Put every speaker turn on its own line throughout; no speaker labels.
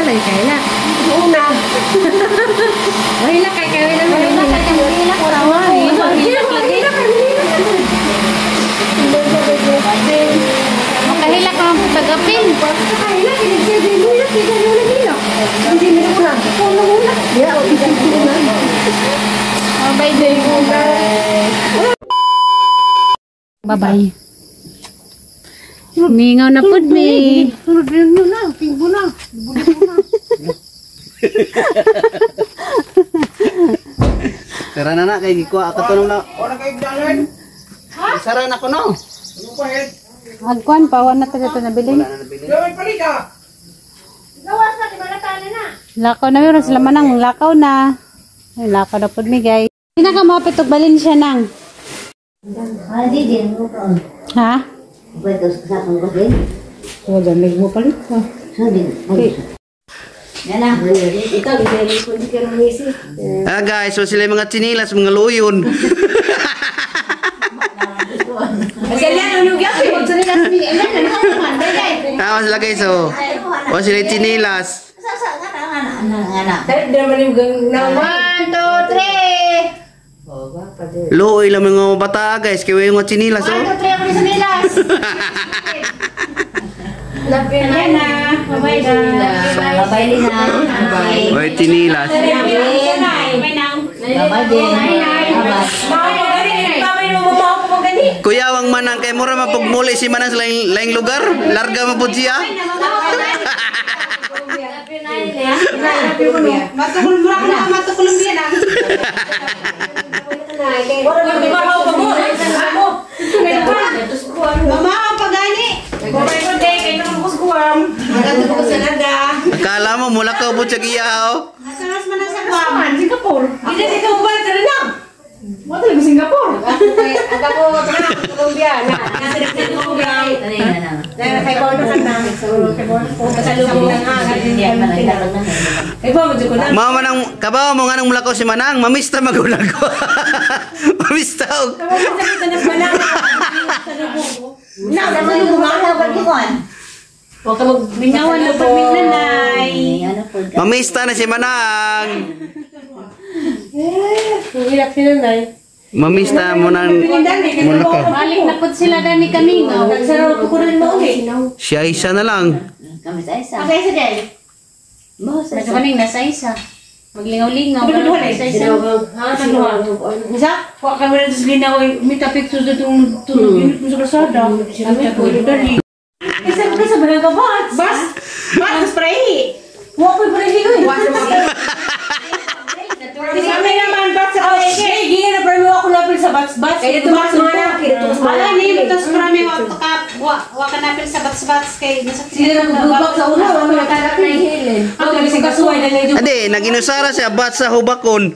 lagi kaila.
Una.
Wala kay kaila na wala kay kaila ko rawa. Hilak lagi. Makahilak ka ng tagapin.
Kahila kinigsiya luya kita nila. Hindi mo na. Kuno muna. Ya,
bye-bye. Mingaw na pud mi.
Sunod nyo na, tingbo na.
Tara na kay gikuha ako tunong na. Ora kay dalan. Ha? Sara na ko no. Ano pa head?
Agkuan pa wala na taga nabili.
Gawin pa rin ka.
Gawas na tibalatan na.
Lakaw na meron sila manang lakaw na. Ay lakaw na pud mi guys. Sina ka mapit og balin siya nang.
Hindi din mo ka.
Ha?
Pwede sa kung ko din.
O gamig mo palit ka.
Sabi. Yan na. Ikaw gibeli ko di ka rumisi.
Ah guys, so sila yung mga chinilas, mga luyon.
Kasi yan unog yan. Chinilas ni.
Tama sila guys, so. O sila yung chinilas.
Sa nga. Tara naman yung naman 2 3.
Luoy lang mga bata guys, kaya yung mga chinilas.
1 2 3 ako sa nilas. Lapin na. Bye-bye na. Bye-bye na.
Bye chinilas. Kuya wang manang kay mura mapugmuli si manang sa laing lugar, larga mapud siya.
Matukul mura ko na matukul Colombia na. Mama, pagani.
Akala mo mula ka po siya kiyaw.
Asanas man sa Guam, Singapore. Hindi dito mo ba na? Mo talaga Singapore. Aga ko na Colombia na. Nasa dito ko ba? Na kay bono ka na. Kay bono ko pasalubong na nga hindi man na. Kay bono ko na.
Mama nang kabaw mo nga nang mula ko si manang, mamista magulang ko. Mamista og.
Manang. Na, sa mga gumagawa ba gikuan? Huwag ka magminawan na pagminanay.
Mamista na si manang.
Hirap si nanay.
Mamista mo nang mula ka.
Balik na pud sila dani kamingaw.
Nagsaraw ko rin mo eh.
Siya isa na lang.
Kami sa isa. Kami sa isa dahil?
Nasa kaning nasa isa. Maglingaw-lingaw. Sa isa.
Ha? Isa? Huwag kami rin sa linaw. Mita pictures na itong tulog. Mo sa kasada. Kami ko rin dali. Kasi ba ka bats? Bats? Bats? Spray! Huwag ko spray ko eh. Kami naman bats sa kawin. Gini na parang ako napil sa bats-bats. Kaya dito mas mga na.
Wala ni ito sa marami wa ka napil sa bats-bats kay
sila nang bubak sa una. Wala mga talak na ihilin. Ang gabi si kasuway na ngayon.
Ade, naginusara siya bat sa hubakon.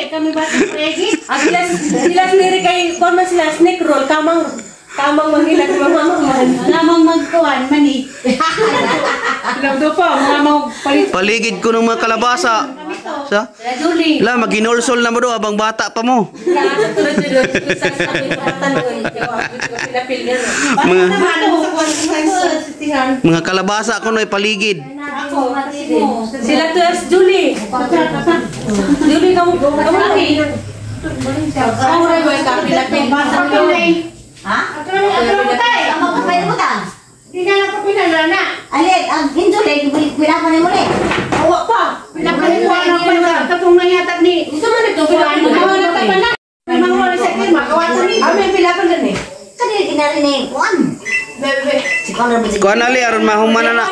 kami bats sa pregi.
Sila sendiri kay kon man sila snake roll kamang manghila si mama man.
Lamang magkuhan mani.
Lawdo pa mga palit.
Paligid ko ng mga kalabasa. Sa?
Duli.
La, maginulsol na mo do abang bata pa mo. Mga kalabasa ko no'y paligid.
Sila to as Julie. Julie kamu lagi. Kamu ray boy kapilapil bata ko. Ha? Ano tay? Amo ka pay mo ta? Di na ko pinalana. Alit, ang Julie pila pa ni mo ni. Awa pa. Pila pa ni mo na katong nangyatat ni. Ito man ito pila mo. Wala pa na. May mga sa firma kawato ni. Ame pila pa ni. Kani kinari ni kuan. Bebe.
Kuan ali aron mahuman na.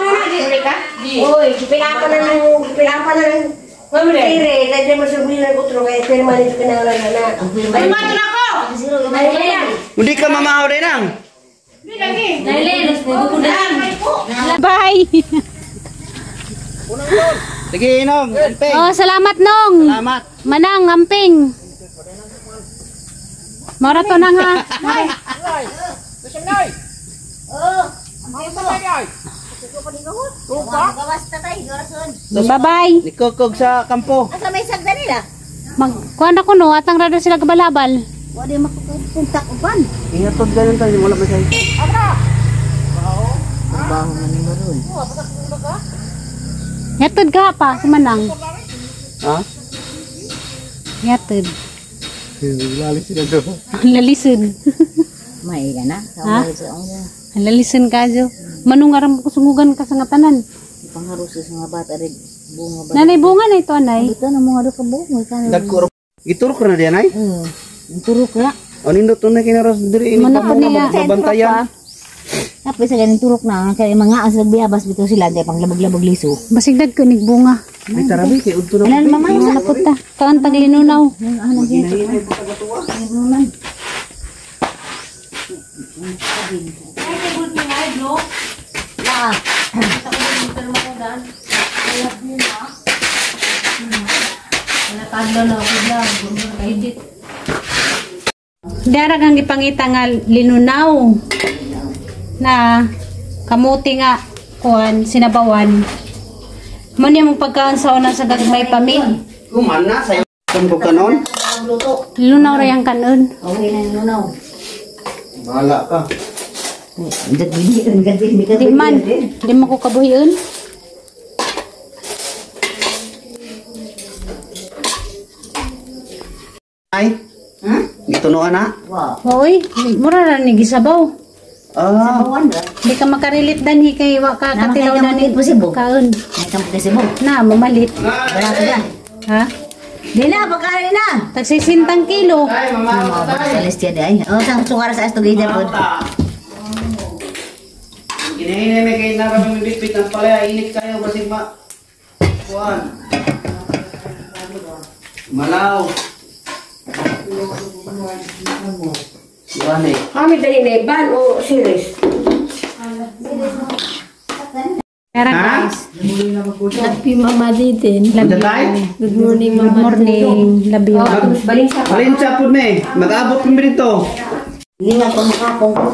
Oy, pila pa na ng Mamre. Ire, nandiyan mo sabihin ng utro kaya firma nito kinahanglan na. Ay, man na ako.
Hindi ka mamahaw din ang.
Bye.
Sige, inom. Amping.
Oh, salamat nong.
Salamat.
Manang amping. Maraton na nga. Bye-bye.
Nikukog sa kampo.
Asa may sagda nila?
Magkuhan ako no, atang rado sila kabalabal.
Wala makukuntak uban.
Ingatod ganun tayo, wala masay.
Baho man ni maron.
Yatod ka pa, si Manang.
Ha?
Yatod.
Lalis sila to.
Ang lalisun.
May ka na.
Ha?
Sa una.
Ang lalisun ka, Jo. Manungaram ko sungugan ka sa ngatanan.
Pangharuso sa mga bata rin. Bunga ba?
Nanay bunga na ito, anay.
Dito na mga ka bunga.
Dagko. Iturok na diyan ay?
Turok na.
O nindot to na kinaros diri ini
Manok
pa
niya.
mabantayan.
Tapos sa ganun turok na. Kaya mga asag biyabas bito sila. Kaya pang labag-labag liso.
Basigdad ko nig bunga.
Ay tarabi kay udto na.
Alam mamay
Ano
sa.
na puta. Kaan taglinunaw.
Ano dito? Ano
Darag ang ipangita nga linunaw na kamuti nga kuan sinabawan. Mo niya mong pagkaan sa una sa gagmay pamig.
Kuman na sa ko kanon.
Linunaw ra yang kanon.
Okay na yun now.
Bahala ka.
Di man, di mo ko kabuhiun.
Ay. Gitunuan na.
Wow.
Hoy, mura ra ni gisabaw.
Ah.
Bawan ba?
Di ka makarilit danhi kay wa ka
Naman
katilaw
kay
na ni
kamuti po si Bo.
kaon.
May kampute si Bo.
Na mamalit.
Barato na.
Ha?
Di na, pagkain na.
Tag 60 kilo.
Ay mama.
Celestia di ay. Oh, sang sukara sa estugida po.
Ginahinay may kay naraming bibit ng pala init kayo kasi ma. Kuan. Malaw. Kuan eh.
Kami dali na ban o series.
Pera
Ha?
guys.
Happy Mama Diden.
Nandiyan tayo?
Good morning
Good
Mama.
morning. Love you.
Valentia po me. Mag-abot kami dito.
Lingat ko makapong ko.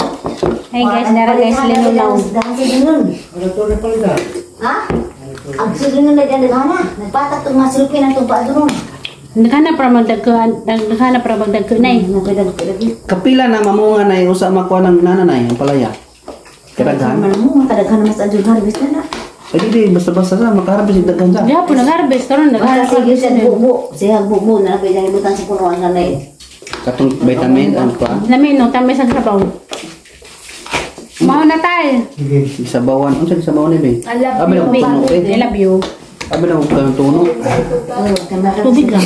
Hey guys, dara guys linunaw.
Dahil sa ganun. Ha? Ang silunod na dyan na. Nagpatak itong mga silupin ang tuba doon.
Naghanap ra magdagkuan, naghanap ra magdagkunay.
Kapila na mamunga na yung usa makuha ng nananay, ang palaya. Kadaghan.
Kadaghan naman sa adjun harvest na na.
Ay di, basta-basta sa, makaharapis yung daghan sa.
Diya po nag-harvest karon
Para
nag-harvest.
sige siya bubo. Siya bubo na napay dyan ibutan sa punuan na na eh.
Katong vitamin, ano pa?
Lami no, tamis ang sabaw. Mao na tayo.
Isabawan. Ano sa isabawan ni Beng? Abi na
Big,
kung tunog
I
eh.
love you.
Abi na kung tunog.
Tubig lang.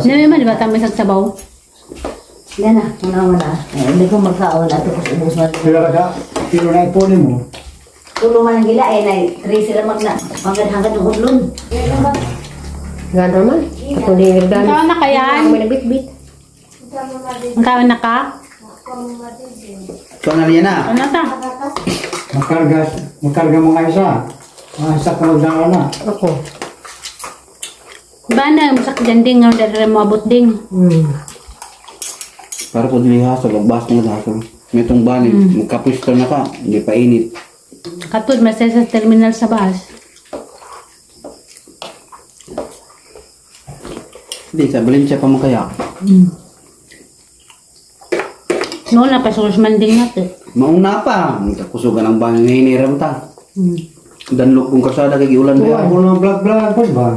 Lami man ba tamis ang sabaw?
Yan na, una-una. Hindi ko magkaon at tapos ubos na.
Pero na ipunin mo.
Tulong man ang gila eh, na 3 sila magna. Hanggang ng udlon.
Gano'n naman. Ako din
Ang
nagdaan.
kaon na kayan?
May nabit-bit.
Ang kaon na ka?
Ikaw na riyan na.
Ano ta?
Makarga mo nga isa. Mga isa ka magdala na.
Ako.
Ba na, masak dyan nga dara mo abot ding.
Para po dili hasol, ang bas nga hasol. May itong banig, magkapisto na ka, hindi pa init.
Katod, masaya sa terminal sa bus.
Hindi, sa Valencia pa makaya.
No, napasulos man din natin.
Mauna pa, kakusugan ang banig na hiniram ta.
Hmm.
Danlok kong kasada kay ulan
Tuwa
ba?
mo ng vlog-vlog po ba?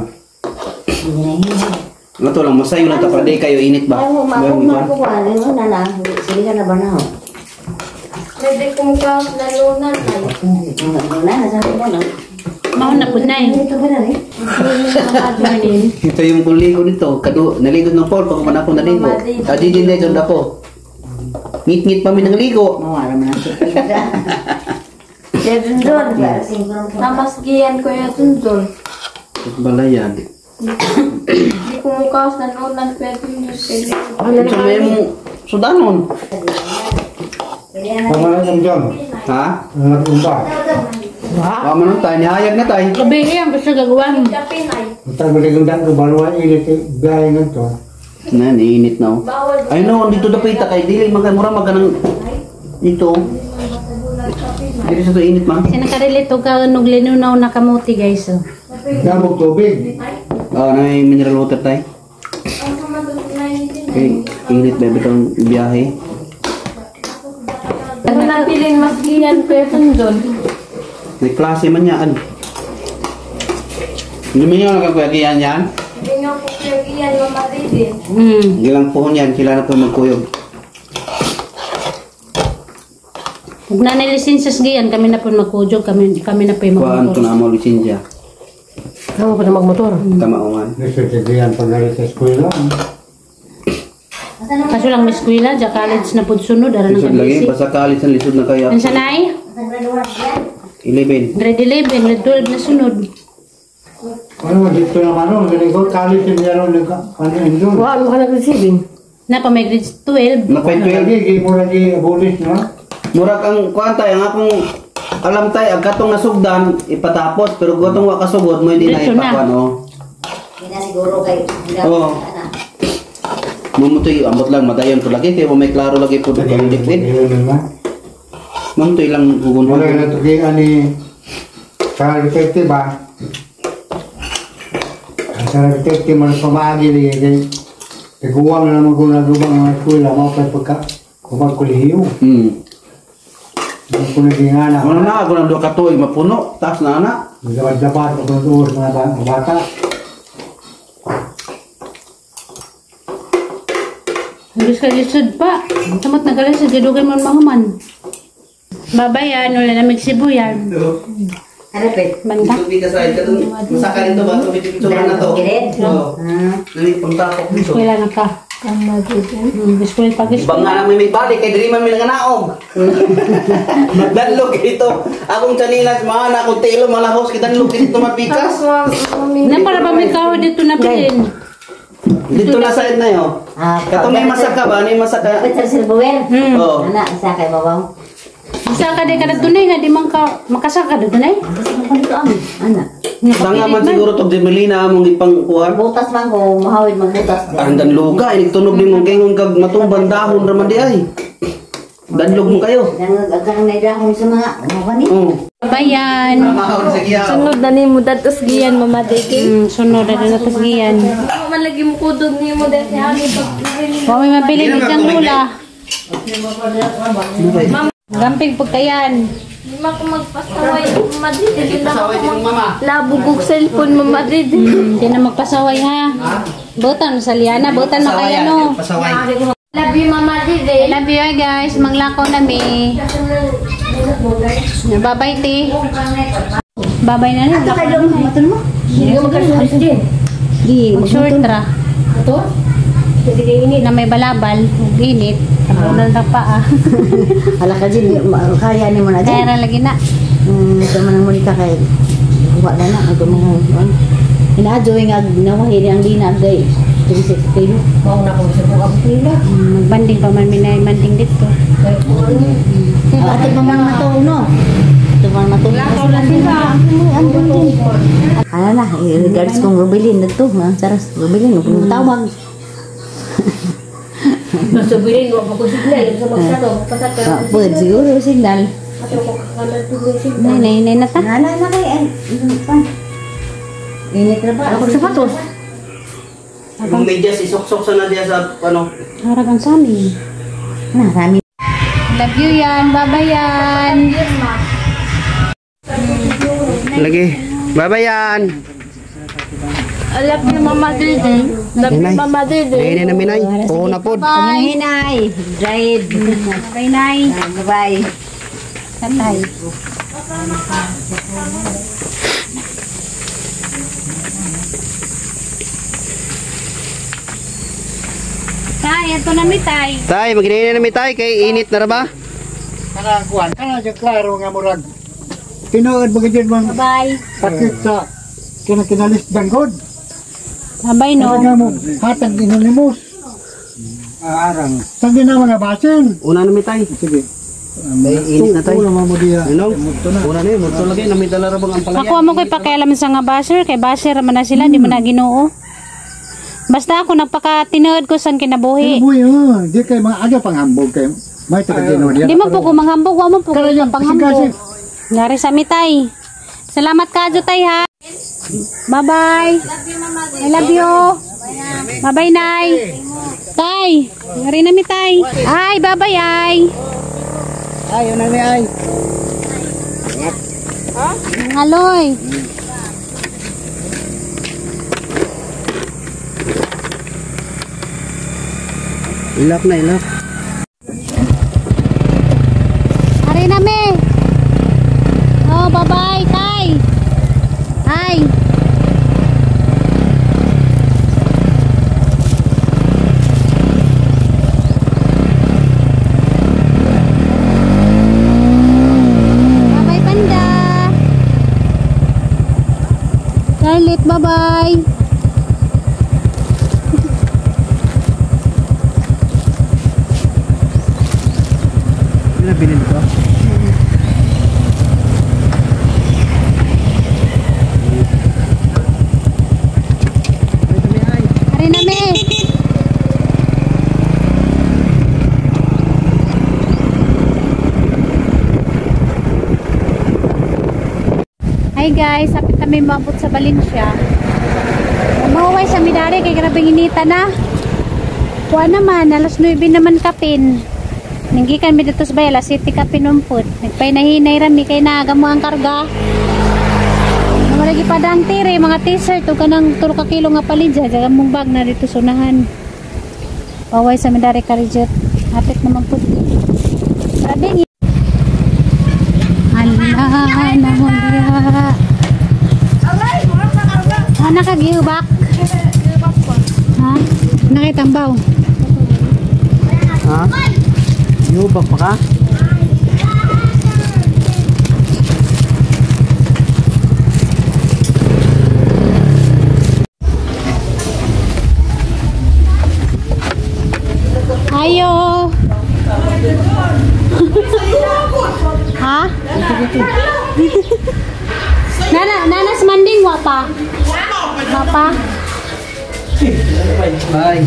Ano to lang, masayo lang ta para di kayo init ba?
Ay mo,
Ganun
mapong
ba?
makukuha. Ano na na. Sige ka na ba na ho?
Pwede kong lalunan ay.
Ano na, nasabi mo na.
Mao na po na eh.
Ito ba na rin?
Morning.
Ito yung kuligo nito, naligod ng Paul, pag man ako naligo. Adi din na dyan ako. Ngit-ngit pa mi ng ligo.
Mawala man ang sikita.
Kaya dun dun. Namasgiyan ko yung dun dun.
Balayan.
Hindi ko mukha sa lalunan. Pwede nyo pwede.
Ito may mo, sudanon.
Tama na yung dyan.
Ha?
Nalagong ba?
Wama nun tayo, nihayag na tayo.
Gabi yan, basta gagawin.
Matag maligong dyan ko, baluan ilit biyahe nga to.
Na, niinit na oh. Ay no, dito dapita kay dili mura maganang dito. Dili sa to init man.
Sinakarelate o ka nung linunaw na kamuti guys. Oh.
Damog tubig.
Ah, na may mineral water tayo. Okay, init ba bitong biyahe?
Pag
Pilin mas giyan ko yung doon.
May klase man yan. Hindi mo yung nagkagwagian yan?
Hindi nga po kaya giyan mamadidin.
Hindi lang po yan. Sila na po magkuyog.
Huwag na nalisensas giyan, kami na po magkujog, kami na po yung
Kuhaan ko
magmotor.
na mo lisensya.
Kamu pa na magmotor.
Kamauman.
Nagsasabihan pag galit sa eskwela.
Kaso lang may eskwela, dyan college na po sunod, ara ng
Lisod lagi.
kabisi.
Basta kalit sa lisod na kaya.
Ang sanay?
11.
Grade 11, grade 12 na sunod.
Ano, dito naman o, galing ko, kalit yung meron ng kanin doon.
Wala mo ka nag-receiving.
Na pa may grade 12.
Napay 12.
Lagi, hindi mo lagi abolis na.
Murag ang kuhaan tayo. Ang akong alam tayo, ang katong nasugdan, ipatapos. Pero gotong wakasugod mo, hindi na
Dito na.
ipakuan.
Hindi na siguro kayo.
Oo. Mamutoy, ambot lang, madayon ko lagi. Kaya may klaro lagi po doon ang liquid. Mamutoy lang hugun.
Mula na ito kaya ni sa detective ba? Sa detective man pamagi li kay iguwang na mo guna gubang ng eskwela mo pa pagka kubang kulihiyo. Ang kunigingana.
Ano na, ako ng 2 katuig mapuno. Tapos na anak.
Dapat ko tuos mga bata.
Habis ka lisod pa. Tamat na galing sa gadugan mo mahuman. Babayan, wala na magsibuyan.
Harapit.
Banda.
Tubig ka sa ito. Masaka rin ito ba? Tubig picture na to.
Gilit?
Oo. Tubig pangtapok dito.
Eskwela na ka. Eskwela pag
Ibang nga namin may balik, kay Diriman may nanganaog. Danlog ito. Akong chanilas, mga anak, akong telo, malahos, kitanlog dito mapikas.
Na para ba may kaho dito na pilin?
Dito na side na yun. Katong may masaka ba? Ano yung masaka?
Peter Silbuel?
Oo.
Anak, isa kay babaw.
Isa ka din ka na tunay nga, di man ka makasaka na tunay.
Dito amin. Anak.
Tanga man siguro tog di Melina among ipang kuhan.
Butas man ko, mahawid magbutas.
Ang danluga, iligtunog ni mong gengon kag matumban dahon raman di ay. Danlog mo kayo.
Nagagang naidahon sa mga umawani.
Oo.
Bayan.
Mahon sa giyaw.
Sunod na ni mo datos giyan mamadidin.
Sunod na na tasgiyan.
Ako man lagi mo kudog ni mo dahil sa amin pag
Huwag may mabili ni diyang mula. Gamping pagkayan.
Hindi man ako magpasaway mamadidin lang
Pasaway din
ako.
ng mama.
Labugog cellphone mamadidin.
Hindi na magpasaway ha. Butan sa liana, butan makaya no.
Pasaway.
Love you mamadidin.
I love you guys, manglakaw na mi. Babay ti. Babay na rin.
Hindi ka magkasalis din.
Short ra.
Ito? Hindi kayo init.
Na may balabal, init. Tabunan na pa ah.
Hala ka din, kaya ni mo na
Kaya
din.
na lagi na.
Ito man ang Monica kay wala na ito mga inaadyoy nga nawahiri ang dinagay. 36 kilo.
Mau na kung sino ka pila.
Magbanding pa man minay manding dito.
Ato pa man matulog no. Ato pa man matulog. Ano na, regards kong Rubilin na ito. Saras, Rubilin, kung tawag.
Nasubilin mo ako signal sa magsano. Pasato.
Pwede siguro signal.
Ato ko kakamay tuloy signal.
Nay na ta.
Nala na kay init na ba?
Ako sapatos.
Yung medyas isok-sok sa na diya sa ano.
Haragang sa amin.
Marami.
Love you yan. Babay yan.
Lagi. Babayan.
Love you mamadidin. Love you mamadidin.
Ayun na minay. Oo na pod.
Hinay. Drive.
Bye nay.
Bye.
Tatay. Tay, ito na mi tay.
Tay, maginayin na namin tay kay init na ra ba?
Kana kuan, kana sa klaro nga murag. Tinuod mo gid man
Bye.
sakit sa kinalis bangkod.
Babay no.
Nga mo hatag inunimos. Arang. Tagi na mga basin.
Una na mi tay.
Sige.
May init na tay.
Ulo mo diya.
Ano? Una na yun. Muto lagi. Namidala ra bang ang palagyan?
Ako mo ko'y pakialam sa nga basher, kay basher man na sila, di mo na ginoo. Basta ako nagpakatinood ko san kinabuhi.
Buhay di kay mga aga panghambog kay may tagagino diya.
Di man po ko manghambog, wa man po ko
Kaya
panghambog. Ngari sa mitay. Salamat ka tay ha. Bye-bye. I love you. Bye-bye, Nay. Tay, ngari na mitay. Ay, bye-bye, ay.
Ay, yun na ni ay.
Aloy.
Ilak na, ilak.
Hari na me. Oh, bye-bye, Tay. Hi. Bye-bye, Panda. Charlotte, bye-bye.
Ano na bilhin ko?
Hari na me. Hi guys, sapit kami mabot sa Valencia. Mahuway sa Midari kay grabing inita na. Kuha naman, alas 9 naman kapin. Nanggikan mi dito sa Bayala City kapin umpot. Nagpainahinay rami kay naaga mo ang karga. Namalagi pa dang tire, mga t-shirt o kanang 3 kilo nga palidya. Jaga mong bag na dito sunahan. Paway sa Midari Karijot. Hapit naman po. Sabing ala na mo diya. Nakagihubak. Ha? Nakitambaw.
Ha? Yubak pa ka?
Ayo. Ha? Nanas manding wapa. Wapa.
Bye.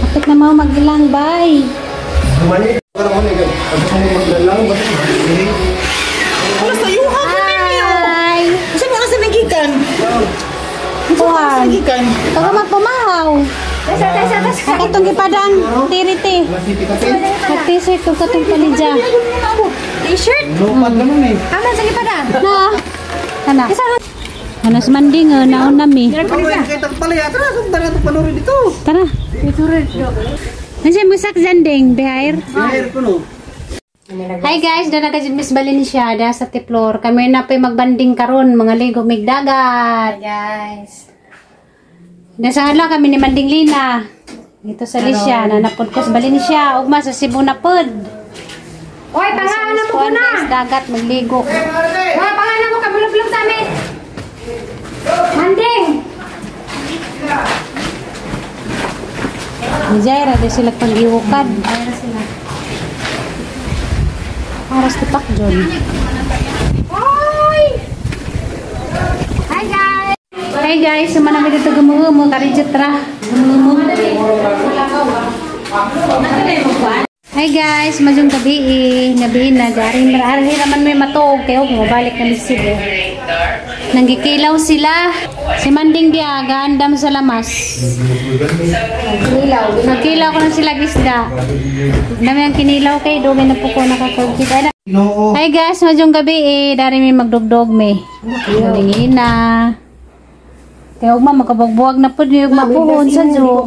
Kapit na mau magilang, bye. Hi.
Saan mo kasi nagikan?
Buwan. Pag magpumahaw. Ako itong ipadang tiriti. Nag-t-shirt ko katong palidya.
T-shirt?
Lupad naman eh.
Aman sa ipadan?
Na. Kana. Anas manding naon nami.
Kita pala yata na. Saan tayo panurin dito?
Tara. Nandiyan mo sak zanding behair.
Air ko no.
Hi guys, dala ka Miss Valencia da sa Tiplor. Kami na pa magbanding karon mga ligo migdagat.
Guys.
Nasahala kami ni Manding Lina. Dito sa Lisya, nanapod ko sa Valencia, ugma sa Cebu na pod.
Oy, pangalan mo ko na.
Dagat magligo.
Oy, pangalan mo kabulog-bulog sa amin. Manding.
Ni Jaira di sila pag-iwukad. Aras ti Pakjon.
Oy. Hi guys.
Hey guys, sama namin dito gumugumo, karijit ra. Gumugumo. Hi guys, majong gabi gabihin na jaring marahil naman may matog kayo kung mabalik na Cebu. Nanggikilaw sila. Si Manding dia gaandam sa lamas. Nagkilaw ko na sila gisda. Dami ang kinilaw kay dumi na po ko nakakagkita.
No.
Hi guys, majong gabi dari may magdugdog me. Ningin na. Kaya ugma makabagbuwag na po niyo mapuhon sa jo.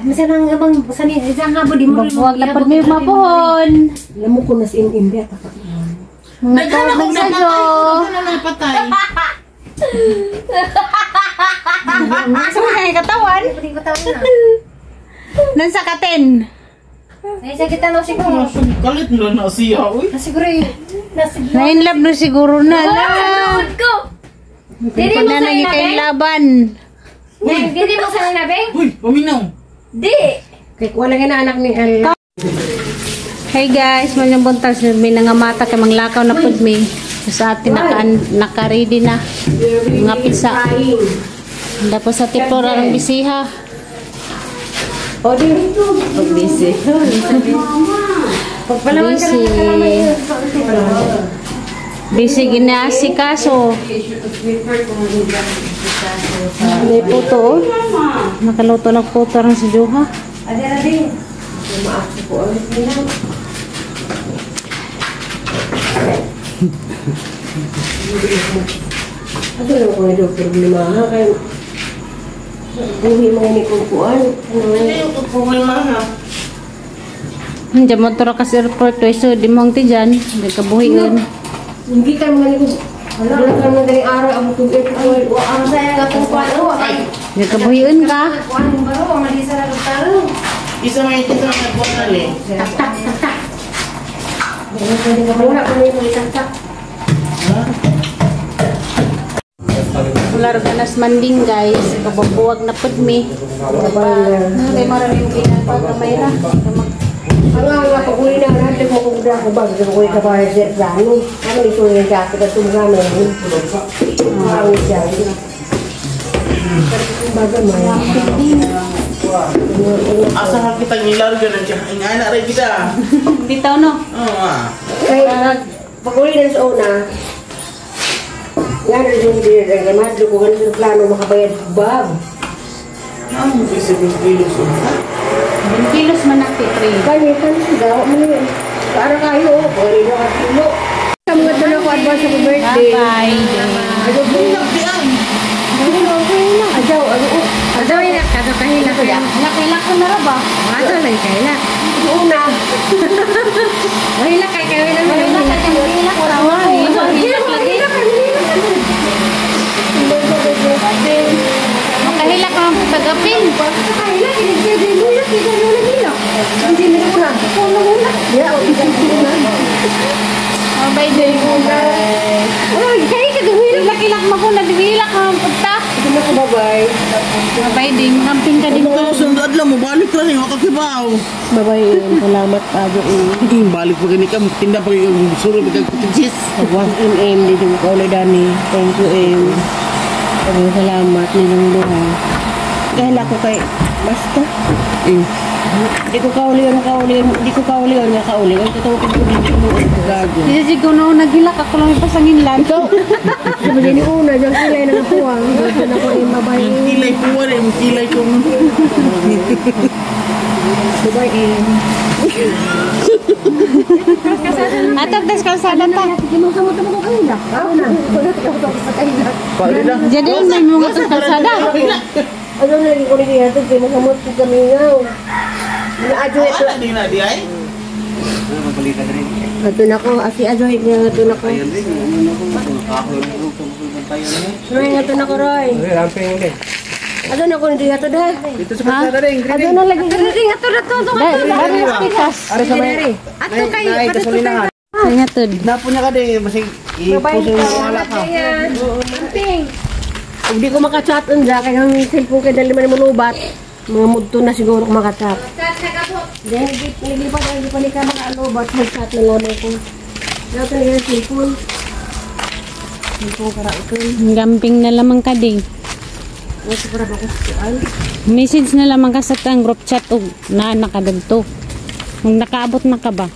Masa nang abang sani isang habo di mo.
Magbuwag na po niyo mapuhon.
Lamu ko nas in India ta.
Nagtawag sa jo.
Sa mga katawan. Hindi ko tawo na.
Nan sa katen.
Ay sa kita no siguro.
Kalit mo na siya, uy.
Siguro
Na-in love no siguro na.
ko.
Hindi
mo
na
sa
naging kay
inabe?
laban.
Hindi mo sa nabe?
Uy, paminaw.
Di. Kay wala nga anak ni El.
Hey guys, manyang buntas may nangamata kay manglakaw na pud mi. Sa atin naka-ready na. Mga pizza. Dapat sa tipo rarang bisiha.
O di. Busy. Pagpalaman ka
Busy. Busy ginasi kaso. May puto. Nakaluto ng puto rin si Joha.
Ada na din.
Maaf po ulit nila. Ano lang ko yung problema ha? Kaya buhi mga inikumpuan.
Ano yung problema ha?
Hindi mo turo ka sa airport. So, di mo ang tijan. Hindi ka buhiin.
Hindi ka mga inikumpuan. Wala ka mga daling araw. Ang tubig ko. Ang saya nga kung paano.
Hindi ka buhiin ka.
Kuan yung baro. Ang nalisa na talo.
Isa may nagbuwan na rin.
Tak. Wala ko na yung tak.
Ular ganas manding guys. Kababuwag na pudmi. Hindi marami yung ginapag-kamay na.
Ang nga pag-uli na natin mo kung ko ba gusto ko yung kabahay sa plano. Ano ito yung kasi ka tumulong namin. Ang siya. Baga mo.
Asa ka kita nilarga na siya. Ang anak rin kita.
Bitaw no?
Oo ah.
Kaya pag-uli na sa una, nga rin yung dinirang madlo ko ganun sa plano makabayad bag.
Ang bisa ng kilos.
10 kilos man na pre.
Kanitan, gawa mo yun. Para kayo, pag-uli na ka kilo. Kamu nga doon ako advance sa birthday.
Bye-bye.
Ano ba yun? Ajaw,
Adaw ina ka sa kahila ko ya. Nakilak ko na ra ba? Ato lang kahila.
una.
Kahila kay kahila na. Kahila kay kahila ko ra wa. Makahila ka ang tagapin.
Kahila, kinigyan mo yan, kita mo na nila. Hindi nila ko na. Kuno mo na. Yeah, o, isa ko na.
Bye day ko na. Uy, kay ka duwila lakilak mo ko na duwila ka ang pagtak.
Ito na ko, bye-bye.
Bye day, ngamping ka din ko.
Sundad lang mo, balik ka rin, makakibaw.
Bye-bye, salamat Ado.
Balik pa gani ka, tinda pa yung suro, magkakutagsis.
Nagwas M, dito mo ka ulit, Dani. Thank you, M. Salamat nilang duha. Dahil ako kay basta. Di ko kaulian. Di ko kaulian nga kaulian. Totoo ko dito mo gago.
Hindi ko na naghilak ako lang ipasangin lang.
Ikaw. Sabi din una, yung kilay na nakuwang. Doon na ko yung babae.
Yung kilay ko wala, yung kilay ko.
Babae M.
Atap tas kalsada ta.
Kinusama mo ko kanila. Ako na. Sa kanila.
Jadi may mga tas kalsada.
Ano na lagi ko rin ito. Kinusama ko kami nga. Naadyo ito.
Wala din na di ay.
Ito na ko. Asi Adyo ito na ko. Roy, ito na ko, Roy. Ano na ko hindi ato dah.
Ito sa kalsada rin.
Ano na lagi ring ato na to.
Dari pikas.
Ato kayo ato kayo.
Ingatod.
Napo niya ka din, masig ipuso yung wala ka.
Amping. Kung di ko makachat unja kaya ang cellphone kay dali man mo lubat. Mga mudto na siguro ko makachat. Dahil hindi pa ni ka makalubat mag-chat na lang ko. Dato na yung cellphone. Cellphone kara ito.
Gamping na lamang ka din.
Wala para ba ko saan?
Message na lamang ka sa tang group chat o na nakadagto. Kung nakaabot na ka ba?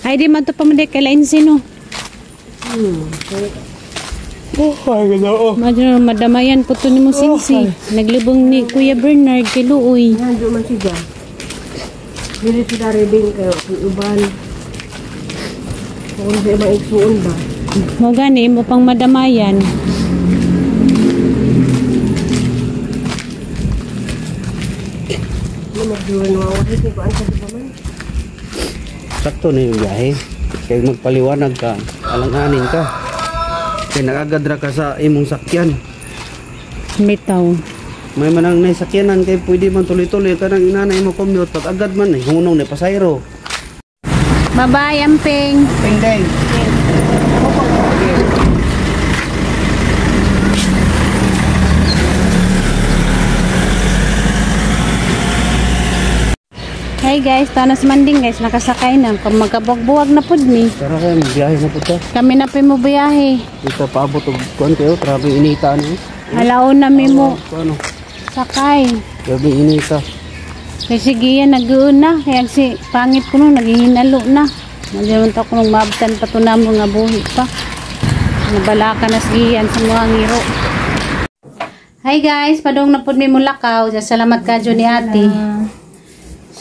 Ay di man to pa mo di kailain sino. Madyo madamayan po to ni mo sinsi. Naglibong ni Kuya Bernard kay Luoy.
Nandiyo man siya. Dili sila rebing kayo uban. Kung sa ibang igsuon ba?
Mo gani mo pang madamayan.
Magduwan mo ako kasi ko ang sabi pa man.
Sakto na yung biyahe. Kaya magpaliwanag ka, alanganin ka. Kaya nakagadra ka sa imong sakyan.
Bitaw.
May manang naisakyanan kaya pwede man tuloy-tuloy ka ng inanay mo commute. Pag agad man eh, hunong na pasayro.
Bye-bye, Amping.
Pindeng.
Hey guys, tanas manding guys, nakasakay na. Kung magkabugbuwag na pud mi.
Tara kayo, magbiyahe na po ta.
Kami na pa mo biyahe.
Dito paabot og kuan kayo, grabe inita niyo.
Alaon na mi mo
Ano?
sakay.
Grabe inita.
Kasi sige yan, nag-uuna. Kaya si pangit ko nung, naghihinalo na. Nagyaman ko nung mabtan pa to na mga buhi pa. Nabala ka na sigiyan sa mga ngiro. Hi guys, padong na po mi mulakaw. Salamat ka dyan ni ate.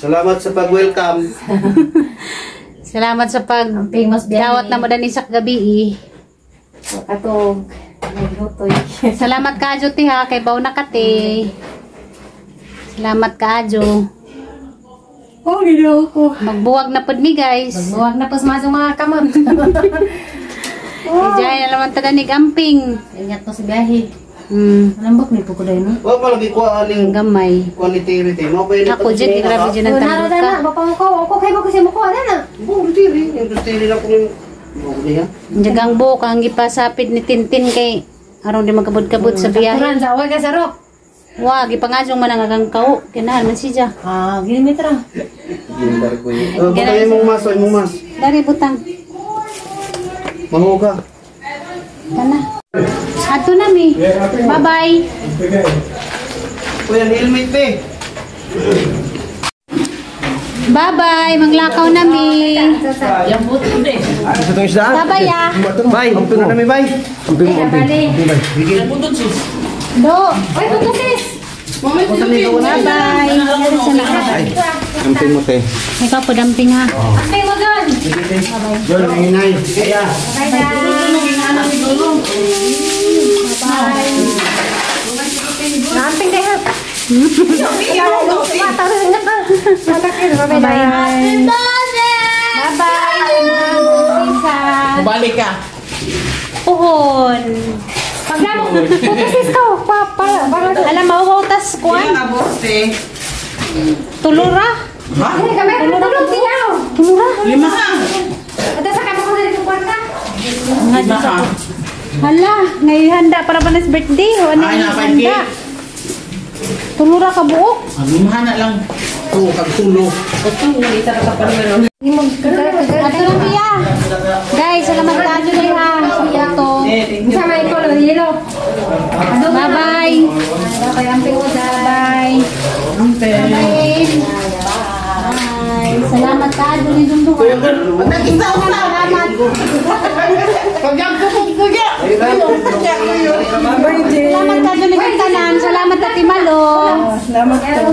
Salamat sa pag-welcome.
Salamat sa
Famous
dawat na mo dani sa gabi.
Katog. Naglutoy.
Salamat ka Adjo ti ha kay baw na kate. Salamat ka Adjo.
Oh, ginawa ko.
Magbuwag na pod mi guys.
Huwag na pas masong mga kamot.
Diyan na naman taga ni Gamping.
Ingat mo sa biyahe.
Lambot
May puko dahil no?
Wa pa lagi ko aling
gamay.
quality mo ba yun?
Ako dyan, grabe dyan ang
Naro
tandok
na,
ka.
bapang ko. Ako kayo mo kasi mo ko. Ano na?
Quality lang kung niya.
Jagang buhok ang ipasapit ni Tintin kay aron di magkabod-kabod sa biyahe.
Turan, sa away ka sa rock.
Wag ipangadyong manangagang kao. Kinahan man siya.
Ginimitra.
Gindar ko yun. Butang mong mas, mong mas.
Dari butang.
Mahuga.
Kana. Ato na mi. Bye-bye.
Kuya, helmet eh.
Bye-bye. Maglakaw na mi.
Isa itong isda?
Bye-bye ya.
Bay, amping na namin bay. Amping mo, amping. Bigay.
Do.
Oy, puto sis.
Bye-bye.
Amping mo te.
Ikaw po damping ha.
Antay mo doon.
John, ang inay. Kaya.
Namping kayo.
Bye-bye. Bye-bye.
Balik ka.
Puhon.
Paglamo, puto sis ko.
Alam mo, wautas ko
Yan nga, boss eh.
Tulura.
Ay, kami, tulog siya.
Tulura.
5 ha.
Ito sa kamo ko dito kwarta.
5 ha.
Hala, ngayon handa para pa nas birthday. O ano
Ay,
yung
na,
handa? Tulura ka buok.
Ang na lang. Tuo, kagtulo.
Ato lang niya. Guys, salamat ka dyan eh ha. Sa photo.
Sama ito, yelo.
Bye-bye. Bye-bye. Bye. Salamat ka dyan eh dun doon. Salamat. Salamat ka dyan eh tanan. Salamat at Timalo.
Salamat po.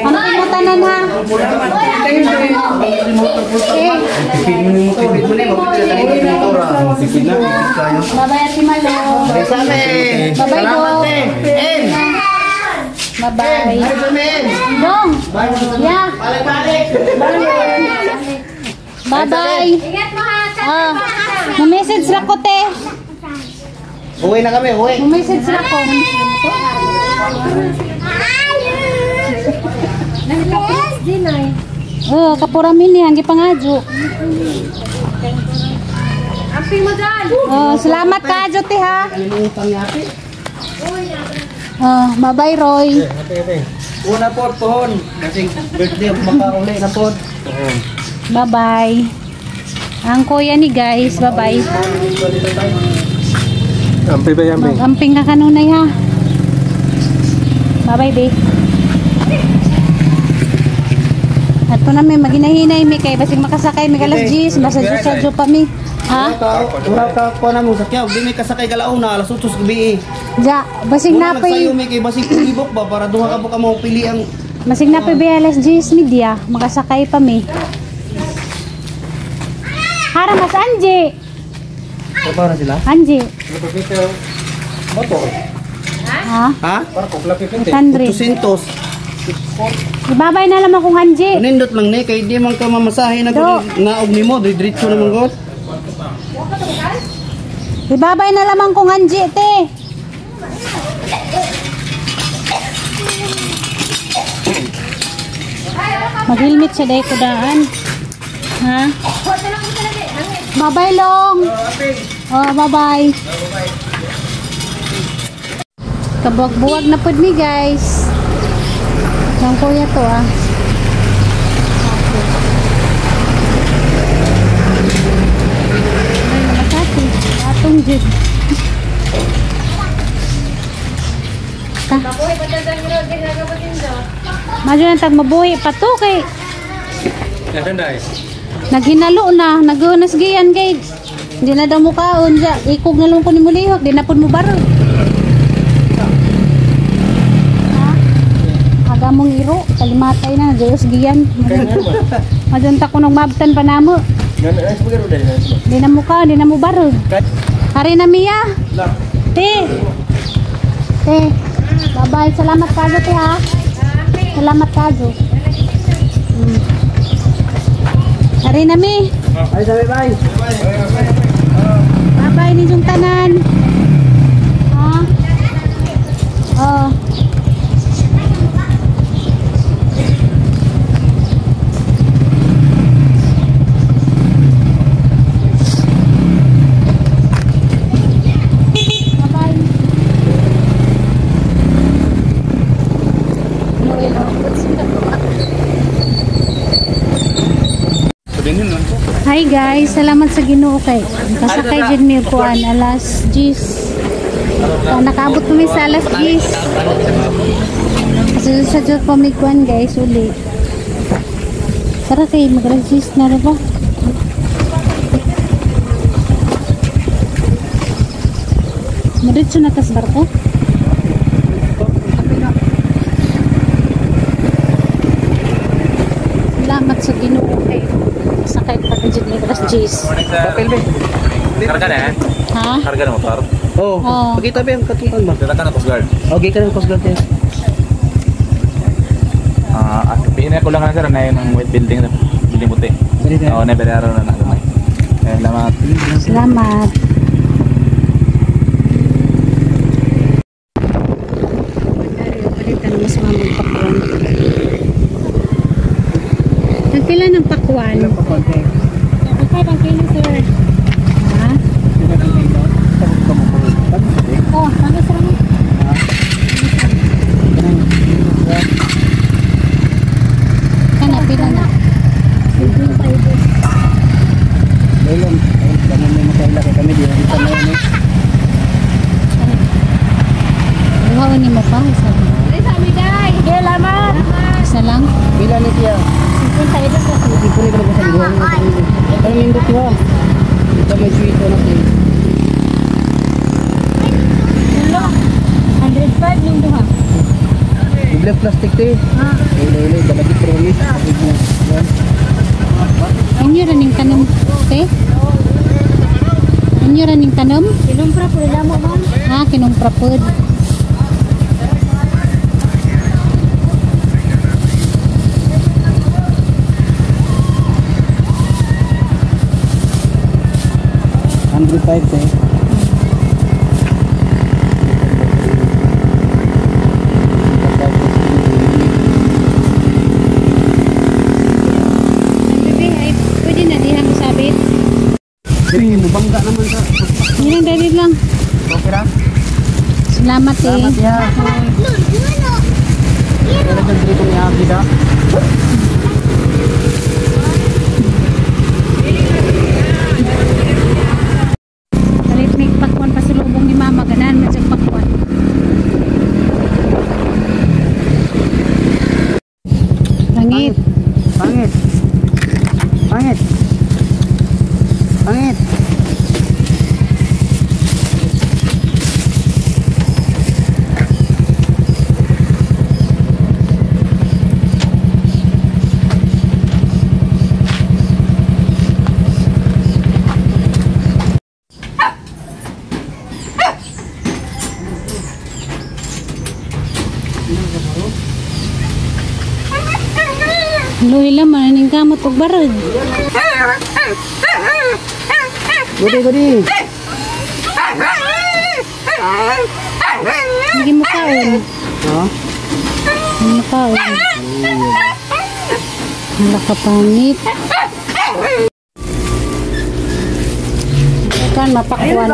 Ano mo tanan ha? Bye-bye at Timalo. Bye-bye Dong. Bye-bye. Dong. Yeah. Bye-bye.
Ingat mo ha.
May-message lang ko te.
Uwi na kami, uwi.
May-message lang ko. Oh, kapuramin niya, ang gipangadyo.
Amping mo dyan.
Oh, salamat ka, Adjo, te, ha? Oh, bye-bye, Roy.
Una po, pohon. Kasi birthday, makauli na po.
Bye-bye. Ang kuya ni guys, bye-bye.
Amping ba yan,
Mag-amping ka kanunay, ha? Bye-bye, be. At po namin, maginahinay mi kay basig makasakay mi kalas G's, basta Diyos pa mi. Ha?
Ura ka ko na mo sakyaw, di may kasakay galauna, alas 8 gabi.
Ja, basig napay,
Magsayo may kay basig kulibok ba para duha ka po ka mo pili ang
basig napay alas G's media, makasakay pa mi. Hara mas Anji.
para sila.
Anji.
Motor.
Ha?
Ha?
Para kung lapi pinte.
100.
200.
Ibabay na lang akong Anji.
Nindot lang ni kay di man ka mamasahe na
Do.
naog nimo, diretso naman god.
Ibabay na lamang kong Anji, te. Mag-helmet siya dahil kudaan. Ha? Bye-bye, Long. Oh, bye-bye. Kabuwag-buwag na po ni guys. Ang kuya to ah. Ay, namatati. Atong jud. Madyo na tag mabuhi pa to kay naghinalo na, nag-unas giyan kay hindi na daw mukaon dya. Ikog na lang ko ni mulihok, di na po mo baro. Ha? kamong iro, kalimatay na, Diyos giyan. Madunta ko nung mabtan pa namo. Di na mo ka, di na mo barog. Hari na Mia. Te. Bye-bye. Salamat kayo, te ha. Salamat kayo. Hari na Mi.
Bye.
Bye-bye ninyong tanan. Ha? Oh. Hi guys, salamat sa Ginoo kay kasakay jud mi kuan alas 10. Nakaabot kami sa alas 10. Kasi sa jud pa mi kuan guys uli. Tara kay mag-regis na ra ba? Diretso na kas barko. Salamat sa Ginoo kay sakay pa jud mi alas 10.
Karga na eh?
Ha?
Karga na motor?
Oh,
Oh.
pakita ba yung katuan ba?
Dala ka na Coast Guard.
Okay ka ng Coast Guard yan.
Pihinay ko lang na sir na yung white building na building puti. Oo, na beraro na nakamay. Salamat.
Salamat. Palitan mas mamang pakwan. Nagpila ng pakwan. Okay, pagkili sir. Ha? Oh, sabi sa mo. Kana pila na.
Belum. Kami may makaila kay kami diyan sa may ano.
Wow, ni mo pa. Sabi. Isa lang.
Pila ni siya. Hindi ko rin ka sa diyan. Ang lindot ko. Ito may sweet na siya.
105 yung duha.
Black plastic to eh. Ilay, dalagi promise.
Inyo raning tanong, te? Inyo raning tanong?
Kinumpra po nila mo ba?
Ha, kinumpra pod.
eh.
Bebe, ay pwede na diha mo sabit.
Sige, mabangga naman sa.
Yun ang dali lang.
Okay ra?
Salamat eh.
Salamat ya. Kaya dito ni Abi da.
Palit may pakwan pa sa lubong ni mama. Ganahan man siyang pakwan. Pangit.
Pangit. Pangit. Pangit.
Luhila man ning kamot og barog.
Gudi.
Hindi mo kaon.
Ha?
Hindi mo kaon. Nakapangit. Kan mapakwan.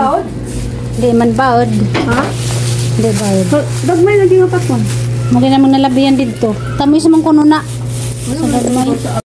Di man baod.
Ha?
Di baod.
Dagmay lagi nga pakwan.
Muli namang nalabihan dito. Tamoy sa mong kuno na. Sa dagmay.